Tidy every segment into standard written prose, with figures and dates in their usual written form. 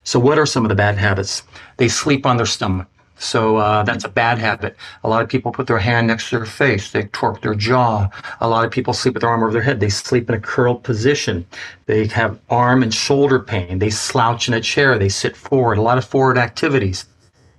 So what are some of the bad habits? They sleep on their stomach. So that's a bad habit. A lot of people put their hand next to their face. They torque their jaw. A lot of people sleep with their arm over their head. They sleep in a curled position. They have arm and shoulder pain. They slouch in a chair. They sit forward. A lot of forward activities.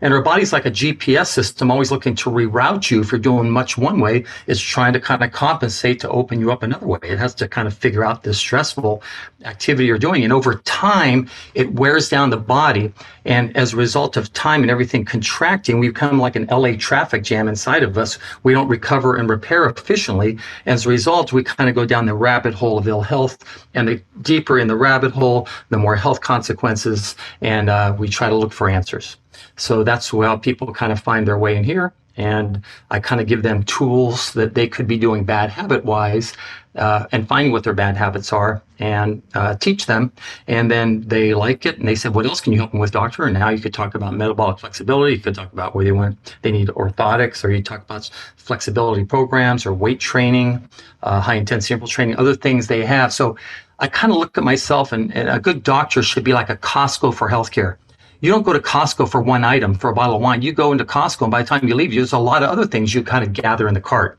And our body's like a GPS system, always looking to reroute you. If you're doing much one way, it's trying to kind of compensate to open you up another way. It has to kind of figure out this stressful activity you're doing. And over time, it wears down the body. And as a result of time and everything contracting, we become like an LA traffic jam inside of us. We don't recover and repair efficiently. As a result, we kind of go down the rabbit hole of ill health. And the deeper in the rabbit hole, the more health consequences. And we try to look for answers. So that's how people kind of find their way in here. And I kind of give them tools that they could be doing bad habit wise and finding what their bad habits are and teach them. And then they like it. And they said, what else can you help them with, doctor? And now you could talk about metabolic flexibility. You could talk about where they need orthotics, or you talk about flexibility programs or weight training, high intensity interval training, other things they have. So I kind of look at myself, and a good doctor should be like a Costco for healthcare. You don't go to Costco for one item, for a bottle of wine. You go into Costco, and by the time you leave, there's a lot of other things you kind of gather in the cart.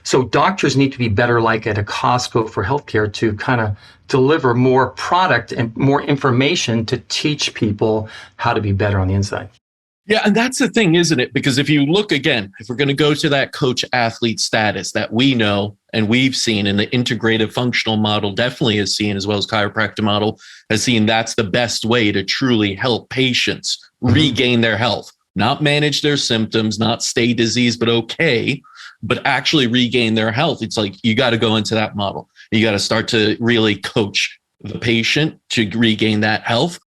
So doctors need to be better like at a Costco for healthcare to kind of deliver more product and more information to teach people how to be better on the inside. Yeah, and that's the thing, isn't it? Because if you look again, if we're going to go to that coach athlete status that we know and we've seen, and the integrative functional model definitely has seen, as well as chiropractor model has seen, that's the best way to truly help patients regain their health, not manage their symptoms, not stay diseased, but okay, but actually regain their health. It's like, you got to go into that model. You got to start to really coach the patient to regain that health.